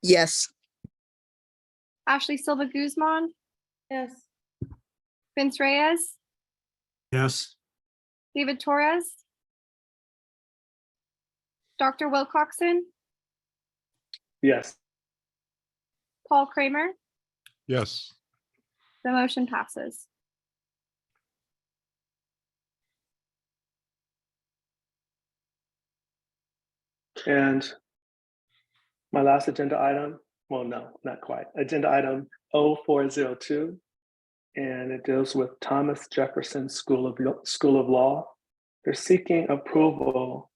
Yes. Ashley Silva Guzman, Yes. Vince Reyes, Yes. David Torres, Dr. Wilcoxon, Yes. Paul Kramer. Yes. The motion passes. And my last agenda item, well, no, not quite. Agenda item 0402, and it deals with Thomas Jefferson School of Law. They're seeking approval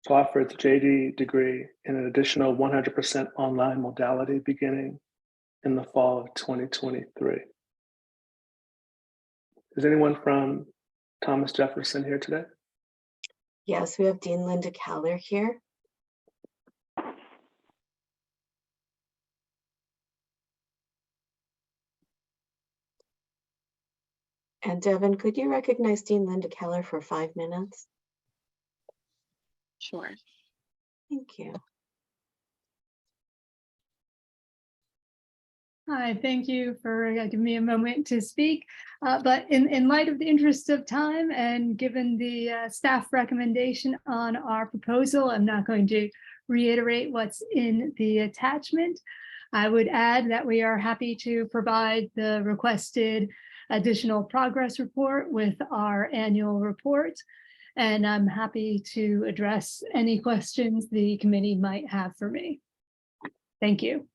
to offer its JD degree in an additional 100% online modality beginning in the fall of 2023. Is anyone from Thomas Jefferson here today? Yes, we have Dean Linda Keller here. And Devin, could you recognize Dean Linda Keller for 5 minutes? Sure. Thank you. Hi, thank you for giving me a moment to speak. But in light of the interest of time and given the staff recommendation on our proposal, I'm not going to reiterate what's in the attachment. I would add that we are happy to provide the requested additional progress report with our annual report. And I'm happy to address any questions the committee might have for me. Thank you.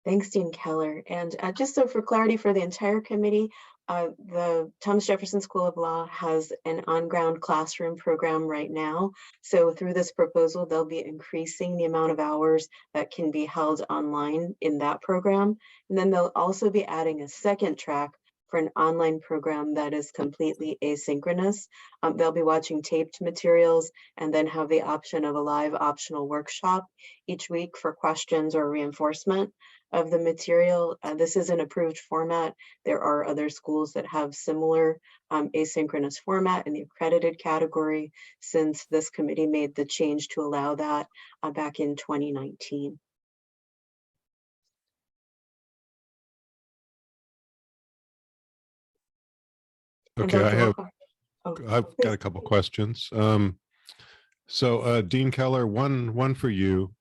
Thanks, Dean Keller. And just so for clarity for the entire committee, the Thomas Jefferson School of Law has an on-ground classroom program right now. So through this proposal, they'll be increasing the amount of hours that can be held online in that program. And then they'll also be adding a second track for an online program that is completely asynchronous. They'll be watching taped materials and then have the option of a live optional workshop each week for questions or reinforcement of the material. This is an approved format. There are other schools that have similar asynchronous format in the accredited category since this committee made the change to allow that back in 2019. Okay, I've got a couple questions. So Dean Keller, one for you,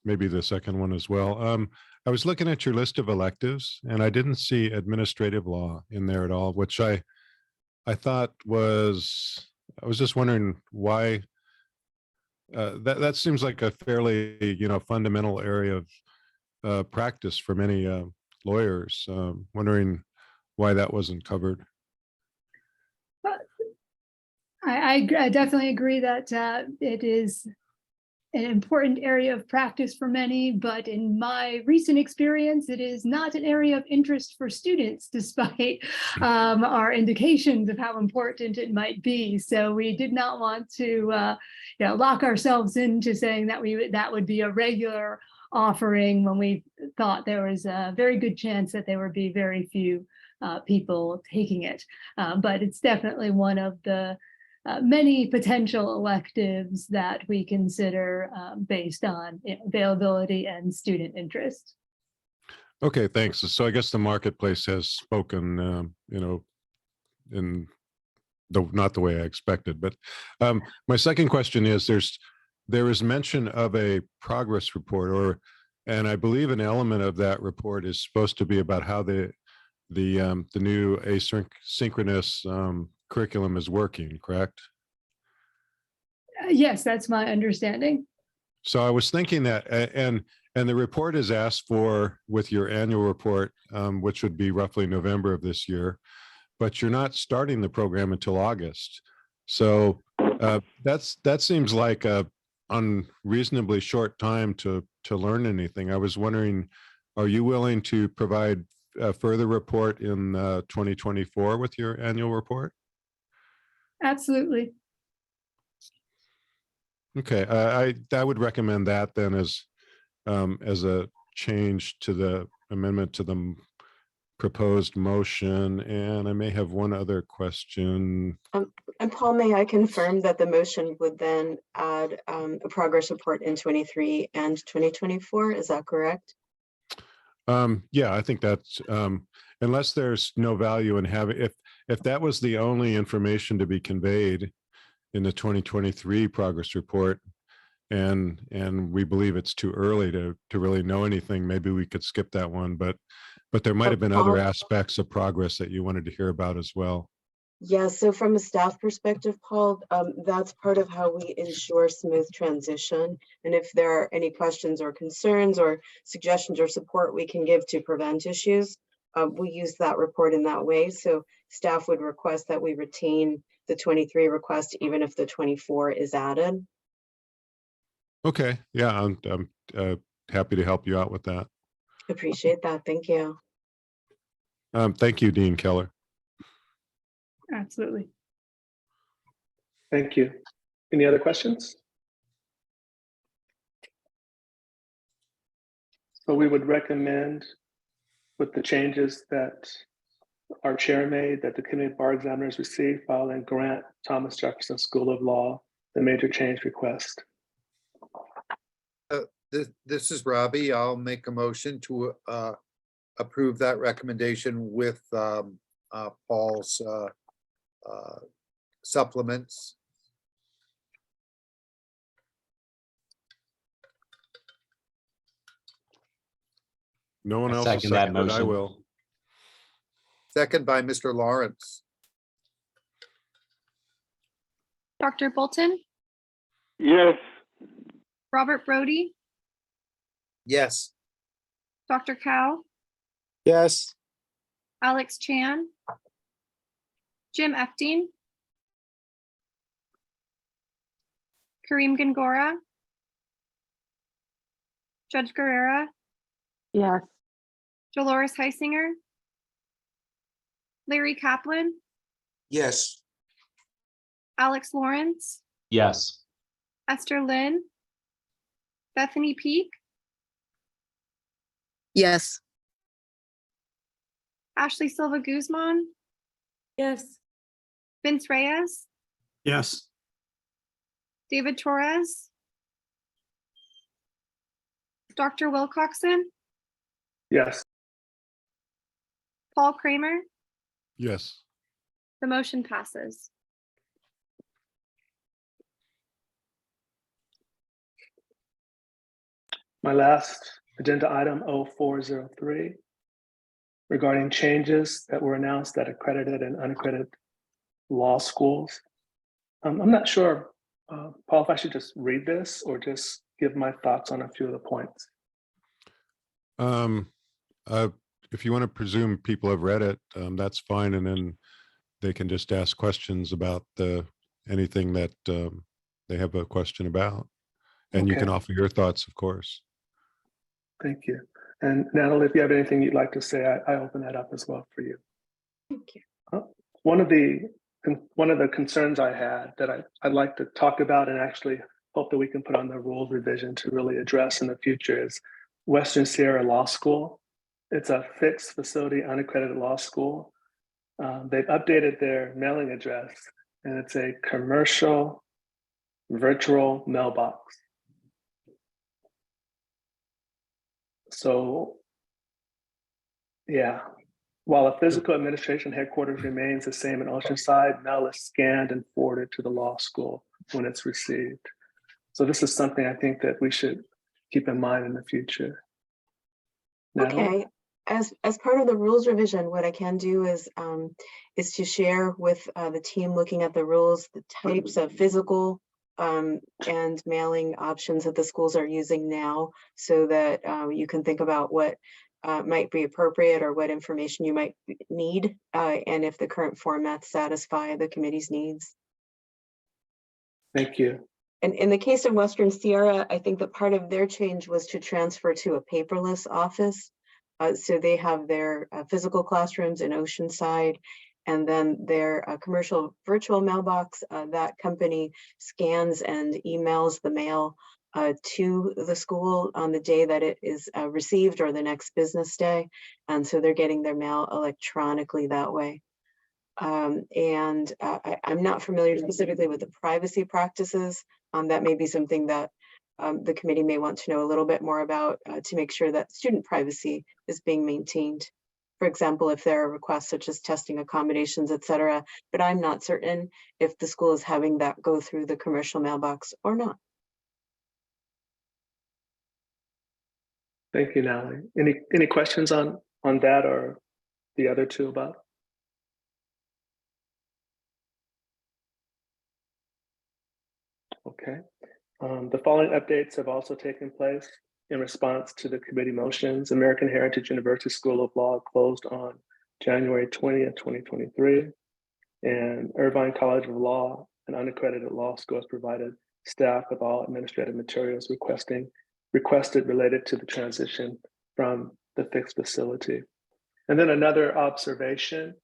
maybe the second one as well. I was looking at your list of electives and I didn't see administrative law in there at all, which I thought was, I was just wondering why. That seems like a fairly, fundamental area of practice for many lawyers. Wondering why that wasn't covered. I definitely agree that it is an important area of practice for many, but in my recent experience, it is not an area of interest for students, despite our indications of how important it might be. So we did not want to lock ourselves into saying that that would be a regular offering when we thought there was a very good chance that there would be very few people taking it. But it's definitely one of the many potential electives that we consider based on availability and student interest. Okay, thanks. So I guess the marketplace has spoken, in not the way I expected. But my second question is: there is mention of a progress report, and I believe an element of that report is supposed to be about how the new asynchronous curriculum is working, correct? Yes, that's my understanding. So I was thinking that, and the report is asked for with your annual report, which would be roughly November of this year, but you're not starting the program until August. So that seems like a unreasonably short time to learn anything. I was wondering, are you willing to provide a further report in 2024 with your annual report? Absolutely. Okay, I would recommend that then as a change to the amendment to the proposed motion, and I may have one other question. And Paul, may I confirm that the motion would then add a progress report in 23 and 2024? Is that correct? Yeah, I think that's, unless there's no value in having, if that was the only information to be conveyed in the 2023 progress report, and we believe it's too early to really know anything, maybe we could skip that one, but there might have been other aspects of progress that you wanted to hear about as well. Yeah, so from a staff perspective, Paul, that's part of how we ensure smooth transition. And if there are any questions or concerns or suggestions or support we can give to prevent issues, we use that report in that way. So staff would request that we retain the 23 request, even if the 24 is added. Okay, yeah, I'm happy to help you out with that. Appreciate that. Thank you. Thank you, Dean Keller. Absolutely. Thank you. Any other questions? So we would recommend, with the changes that our chair made, that the Committee of Bar Examiners receive, file, and grant Thomas Jefferson School of Law the major change request. This is Robbie. I'll make a motion to approve that recommendation with Paul's supplements. No one I else second that seconded, I motion. will. Second by Mr. Lawrence. Dr. Bolton, Yes. Robert Brody, Yes. Dr. Cow, Yes. Alex Chan, Jim Epting, Kareem Gangora, Judge Guerrera, Yes. Dolores Heisinger, Larry Kaplan, Yes. Alex Lawrence, Yes. Esther Lynn, Bethany Peak, Yes. Ashley Silva Guzman, Yes. Vince Reyes, Yes. David Torres, Dr. Wilcoxon, Yes. Paul Kramer. Yes. The motion passes. My last agenda item 0403 regarding changes that were announced at accredited and unaccredited law schools. I'm not sure, Paul, if I should just read this or just give my thoughts on a few of the points. If you want to presume people have read it, that's fine, and then they can just ask questions about anything that they have a question about, and you can Okay. offer your thoughts, of course. Thank you. And Natalie, if you have anything you'd like to say, I open that up as well for you. Thank you. One of the concerns I had that I'd like to talk about and actually hope that we can put on the rules revision to really address in the future is Western Sierra Law School. It's a fixed facility, unaccredited law school. They've updated their mailing address, and it's a commercial virtual mailbox. So, yeah, while a physical administration headquarters remains the same in Oceanside, mail is scanned and forwarded to the law school when it's received. So this is something I think that we should keep in mind in the future. Natalie? Okay, as part of the rules revision, what I can do is to share with the team looking at the rules, the types of physical and mailing options that the schools are using now, so that you can think about what might be appropriate or what information you might need, and if the current formats satisfy the committee's needs. Thank you. And in the case of Western Sierra, I think that part of their change was to transfer to a paperless office. So they have their physical classrooms in Oceanside, And then their commercial virtual mailbox, that company scans and emails the mail to the school on the day that it is received or the next business day. And so they're getting their mail electronically that way. I'm not familiar specifically with the privacy practices. That may be something that the committee may want to know a little bit more about to make sure that student privacy is being maintained. For example, if there are requests such as testing accommodations, et cetera, but I'm not certain if the school is having that go through the commercial mailbox or not. Thank you, Natalie. Any questions on that or the other two above? Okay. The following updates have also taken place in response to the committee motions. American Heritage University School of Law closed on January 20th, 2023. And Irvine College of Law, an unaccredited law school, has provided staff with all administrative materials requested related to the transition from the fixed facility. And then another observation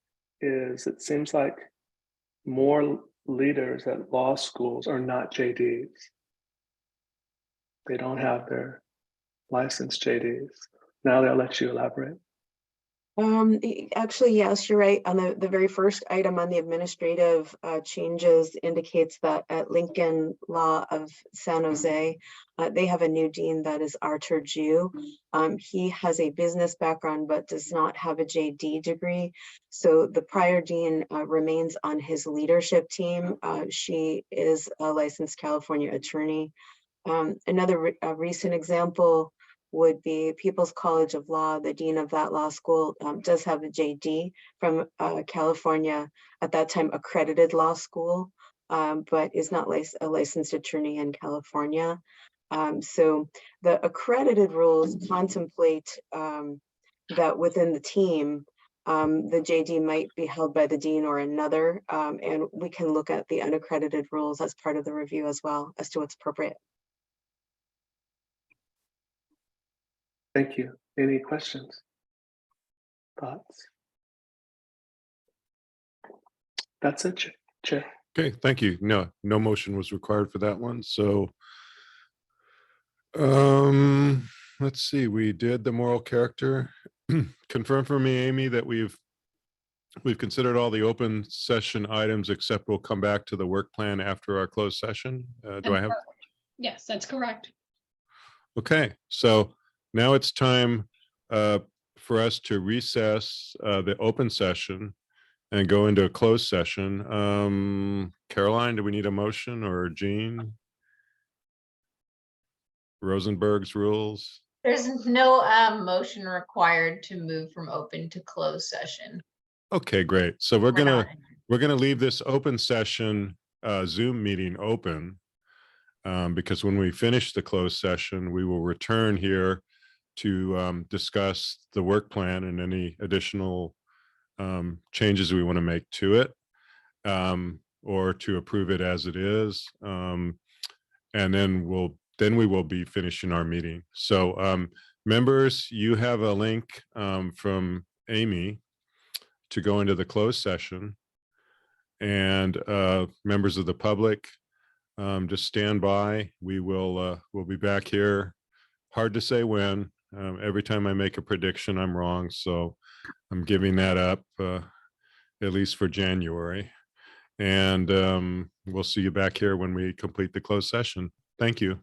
is it seems like more leaders at law schools are not JDs. They don't have their licensed JDs. Now they'll let you elaborate. Actually, yes, you're right. On the very first item on the administrative changes indicates that at Lincoln Law of San Jose, they have a new dean that is Artur Jew. He has a business background but does not have a JD degree. So the prior dean remains on his leadership team. She is a licensed California attorney. Another recent example would be People's College of Law. The dean of that law school does have a JD from California, at that time accredited law school, but is not a licensed attorney in California. So the accredited rules contemplate that within the team, the JD might be held by the dean or another, and we can look at the unaccredited rules as part of the review as well as to what's appropriate. Thank you. Any questions? Thoughts? That's it, Chair. Okay, thank you. No motion was required for that one. So let's see, we did the moral character. Confirm for me, Amy, that we've considered all the open session items, except we'll come back to the work plan after our closed session. Do I have? Yes, that's correct. Okay, so now it's time for us to recess the open session and go into a closed session. Caroline, do we need a motion, or Jean? Rosenberg's rules? There's no motion required to move from open to closed session. Okay, great. So we're gonna not- leave this open session Zoom meeting open because when we finish the closed session, we will return here to discuss the work plan and any additional changes we want to make to it, or to approve it as it is. And then we will be finishing our meeting. So members, you have a link from Amy to go into the closed session, and members of the public, just stand by. We'll be back here. Hard to say when. Every time I make a prediction, I'm wrong. So I'm giving that up, at least for January. And we'll see you back here when we complete the closed session. Thank you.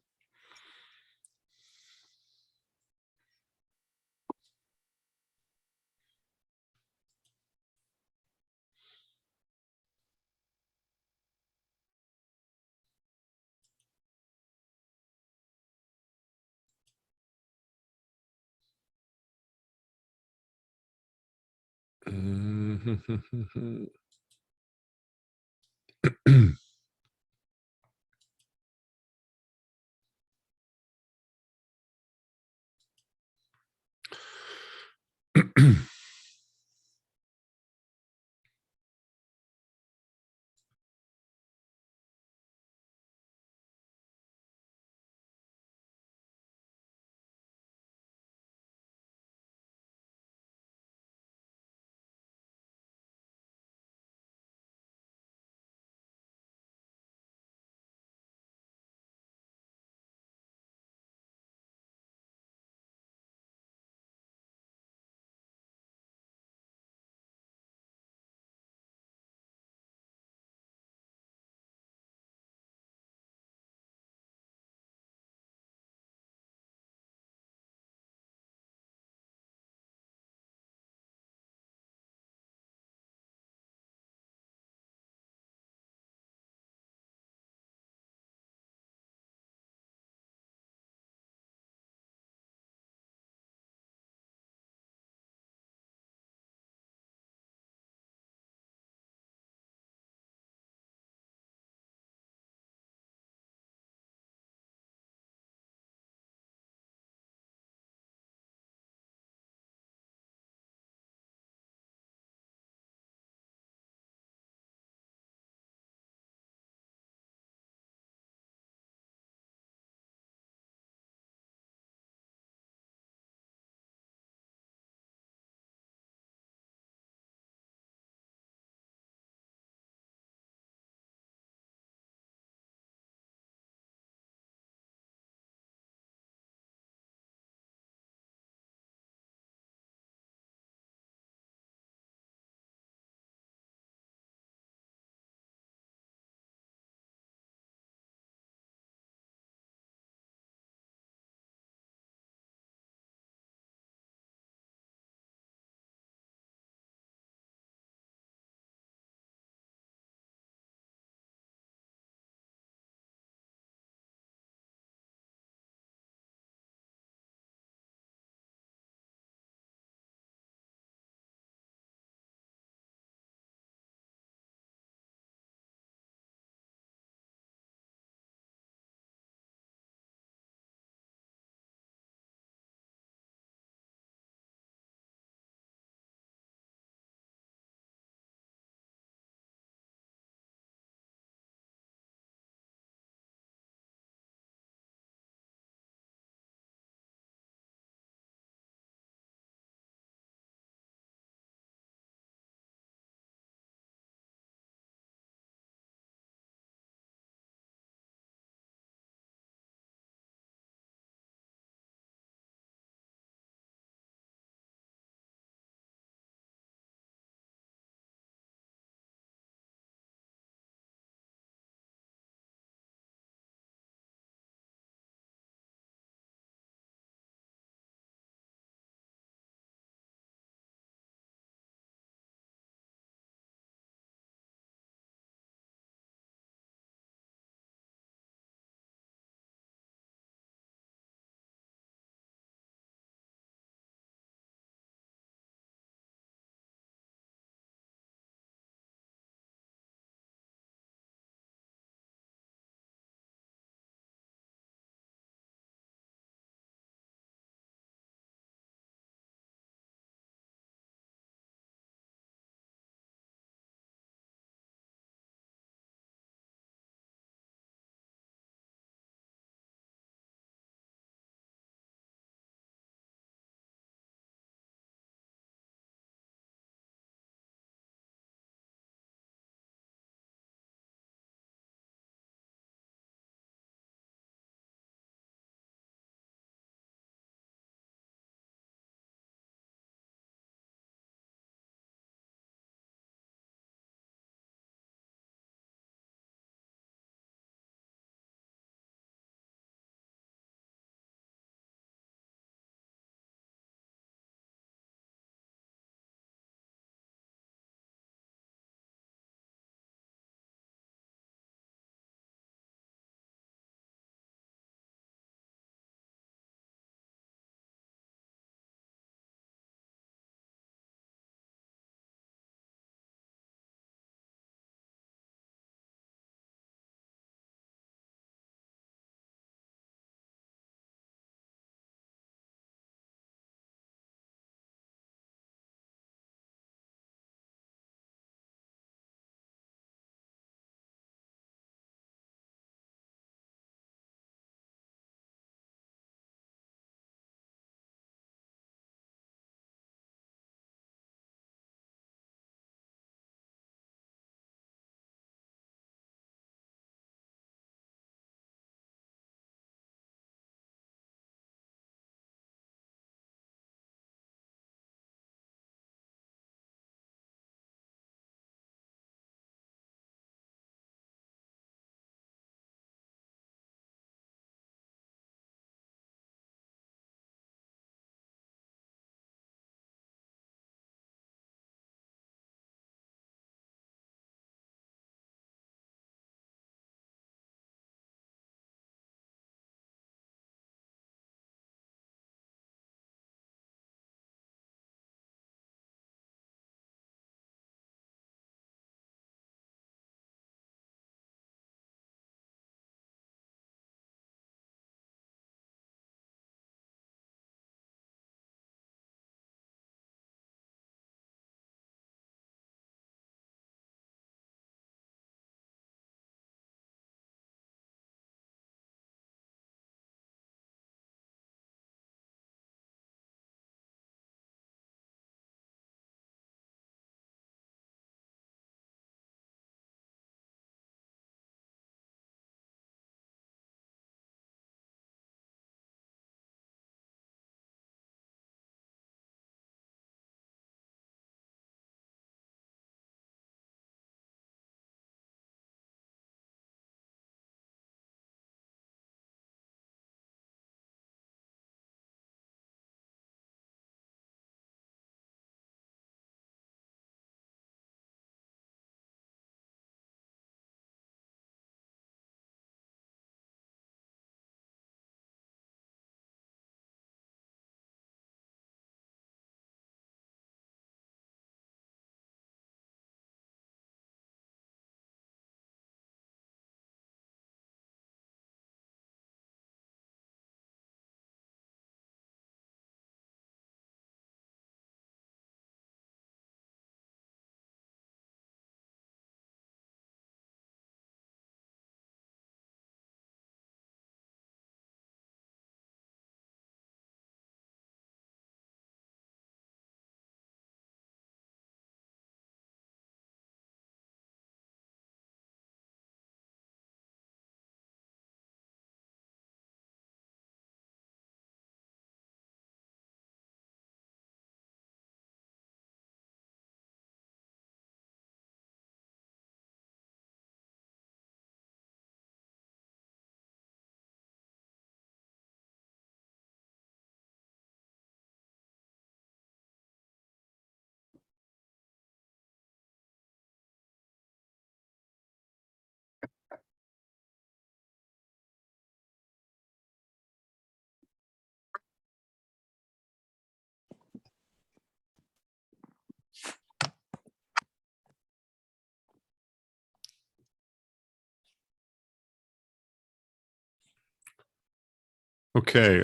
Okay,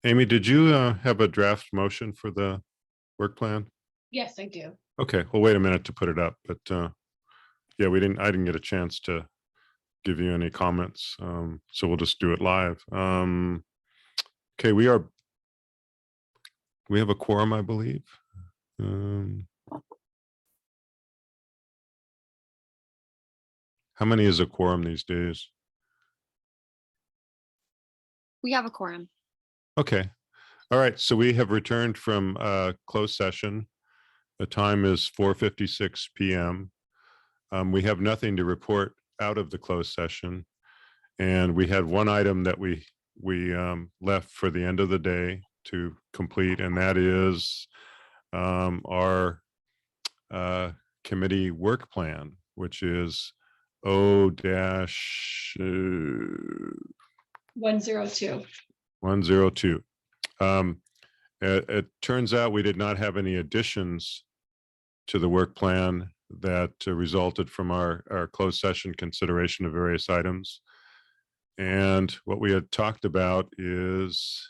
Amy, did you have a draft motion for the work plan? Yes, I do. Okay, well, wait a minute to put it up, but yeah, I didn't get a chance to give you any comments. So we'll just do it live. Okay, we have a quorum, I believe. How many is a quorum these days? We have a quorum. Okay. All right. So we have returned from closed session. The time is 4:56 p.m. We have nothing to report out of the closed session. And we had one item that we left for the end of the day to complete, and that is our committee work plan, which is O-102. 102. It turns out we did not have any additions to the work plan that resulted from our closed session consideration of various items. And what we had talked about is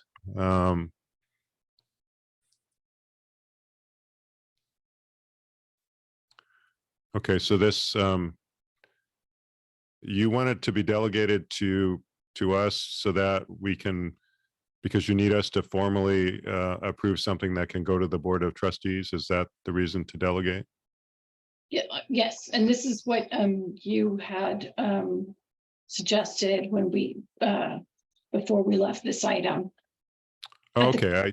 okay, so this you want it to be delegated to us so that we can, because you need us to formally approve something that can go to the Board of Trustees. Is that the reason to delegate? Yeah, yes, and this is what you had suggested when we before we left this item. Oh, okay,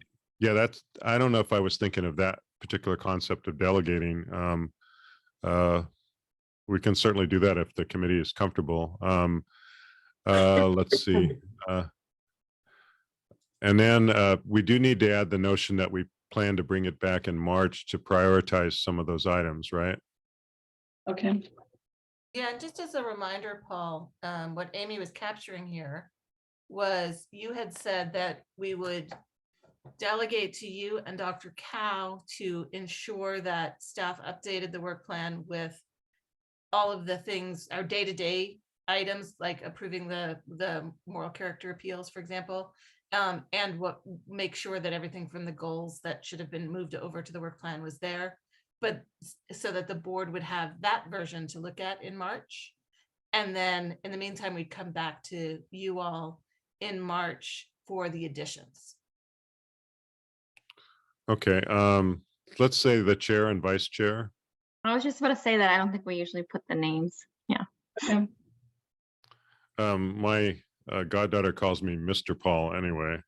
I don't know if I was thinking of that particular concept of delegating. We can certainly do that if the committee is comfortable. Let's see. And then we do need to add the notion that we plan to bring it back in March to prioritize some of those items, right? Okay. Yeah, and just as a reminder, Paul, what Amy was capturing here was you had said that we would delegate to you and Dr. Cow to ensure that staff updated the work plan with all of the things, our day-to-day items, like approving the moral character appeals, for example, and make sure that everything from the goals that should have been moved over to the work plan was there, but so that the board would have that version to look at in March. And then in the meantime, we'd come back to you all in March for the additions. Okay, let's say the chair and vice chair. I was just about to say that I don't think we usually put the names. Yeah. Okay. My goddaughter calls me Mr. Paul anyway.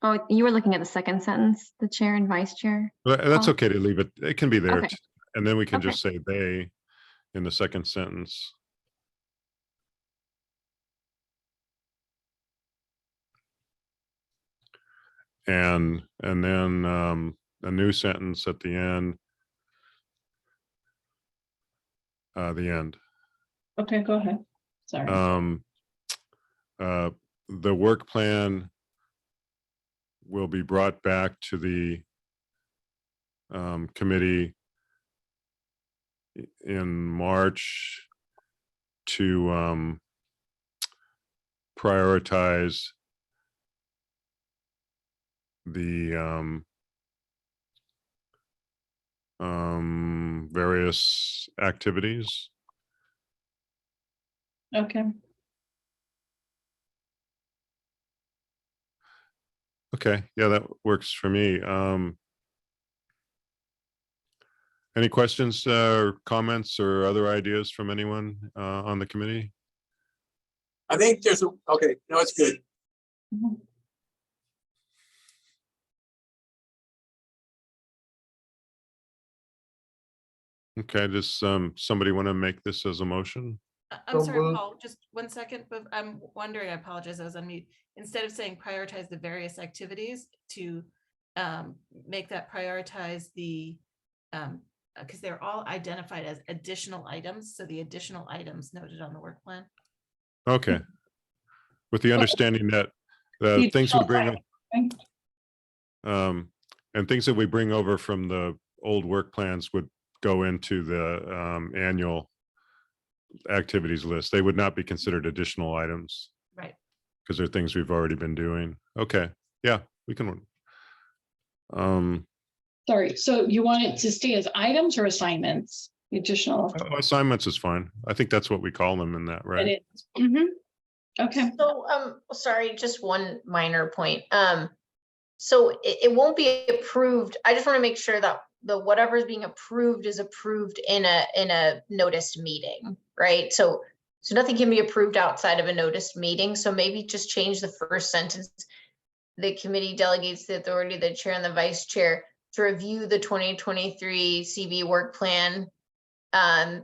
Oh, you were looking at the second sentence, the chair and vice chair. That's Paul? okay to leave it. It can be there. Okay. And then we can Okay. just say they in the second sentence. And then a new sentence at the end. The end. Okay, go ahead. Sorry. The work plan will be brought back to the committee in March to prioritize the various activities. Okay. Okay, yeah, that works for me. Any questions or comments or other ideas from anyone on the committee? I think there's okay, no, it's good. Mhm. Okay, does somebody want to make this as a motion? I'm So sorry, moved. Paul, just 1 second, but I'm wondering, I apologize, I was on mute. Instead of saying prioritize the various activities, to make that prioritize the, because they're all identified as additional items, so the additional items noted on the work plan. Okay. With the understanding that You things we don't bring, Okay. And things that we bring over from the old work plans would go into the annual activities list. They would not be considered additional items Right. because they're things we've already been doing. Okay, yeah, we can. Sorry, so you want it to stay as items or assignments? Additional. Assignments is fine. I think that's what we call them in that, right? It is. Mhm. Okay. So, sorry, just one minor point. So it won't be approved. I just want to make sure that the whatever is being approved is approved in a noticed meeting, right? So nothing can be approved outside of a noticed meeting. So maybe just change the first sentence. The committee delegates the authority of the chair and the vice chair to review the 2023 CV work plan.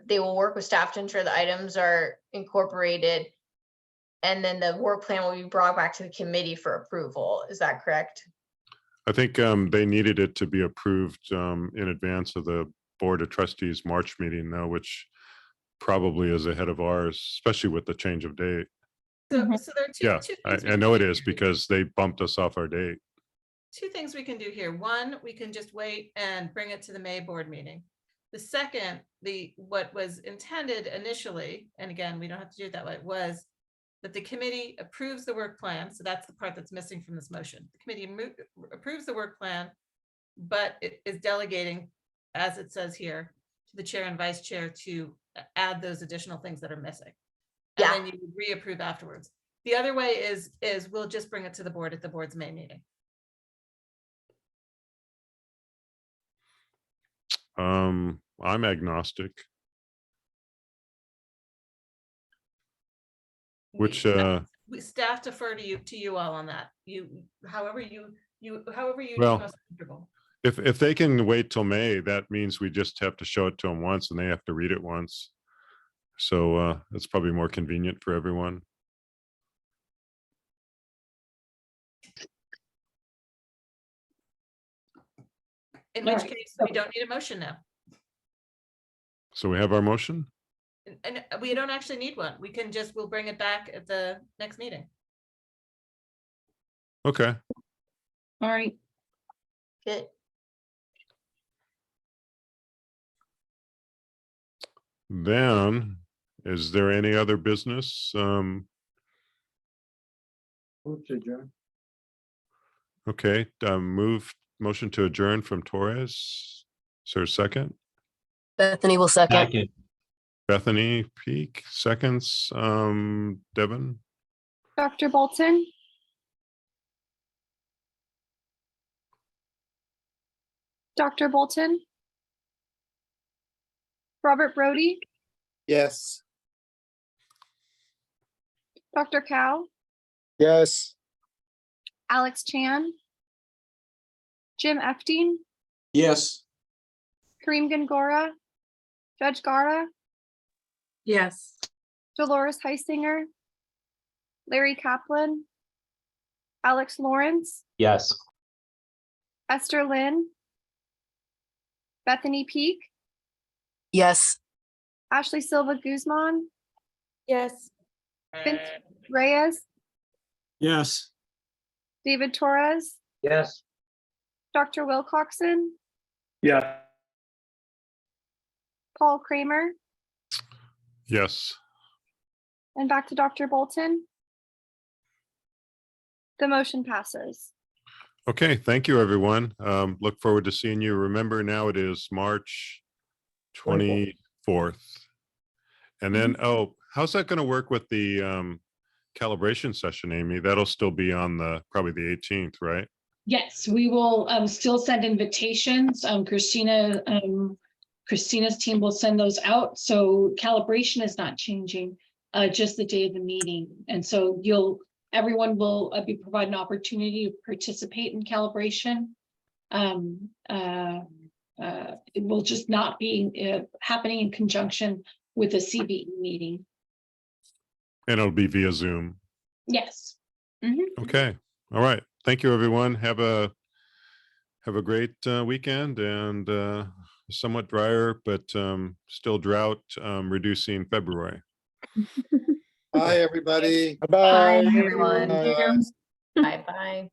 They will work with staff to ensure the items are incorporated. And then the work plan will be brought back to the committee for approval. Is that correct? I think they needed it to be approved in advance of the Board of Trustees March meeting now, which probably is ahead of ours, especially with the change of date. So there are Yeah, two things we I can know it do is here. because they bumped us off our date. Two things we can do here. One, we can just wait and bring it to the May board meeting. The second, what was intended initially, and again, we don't have to do it that way, was that the committee approves the work plan. So that's the part that's missing from this motion. The committee approves the work plan, but it is delegating, as it says here, to the chair and vice chair to add those additional things that are missing. And Yeah. then you would reapprove afterwards. The other way is we'll just bring it to the board at the board's May meeting. I'm agnostic. Which We staff defer to you all on that. However you Well, most comfortable. if they can wait till May, that means we just have to show it to them once and they have to read it once. So that's probably more convenient for everyone. In All which right, case, so- we don't need a motion now. So we have our motion. And we don't actually need one. We'll bring it back at the next meeting. Okay. All right. Good. Then, is there any other business? Okay, motion to adjourn from Torres. Is there a second? Bethany will second. Bethany Peak, seconds. Devin, Dr. Bolton, Dr. Bolton, Robert Brody, Yes. Dr. Cow, Yes. Alex Chan, Jim Efting, Yes. Kareem Gangora, Judge Gara, Yes. Dolores Heisinger, Larry Kaplan, Alex Lawrence, Yes. Esther Lynn, Bethany Peak, Yes. Ashley Silva Guzman, Yes. Vince Reyes, Yes. David Torres, Yes. Dr. Wilcoxon, Yeah. Paul Kramer, yes. and back to Dr. Bolton. The motion passes. Okay, thank you, everyone. Look forward to seeing you. Remember, now it is March 24th. And then, oh, how's that going to work with the calibration session, Amy? That'll still be on probably the 18th, right? Yes, we will still send invitations. Christina's team will send those out. So calibration is not changing, just the day of the meeting. And so everyone will be provided an opportunity to participate in calibration. It will just not be happening in conjunction with a CBE meeting. And it'll be via Zoom. Yes. Okay. All right. Thank you, everyone. Have a great weekend, and somewhat drier, but still drought reducing February. Bye, everybody. Bye, everyone. Bye bye.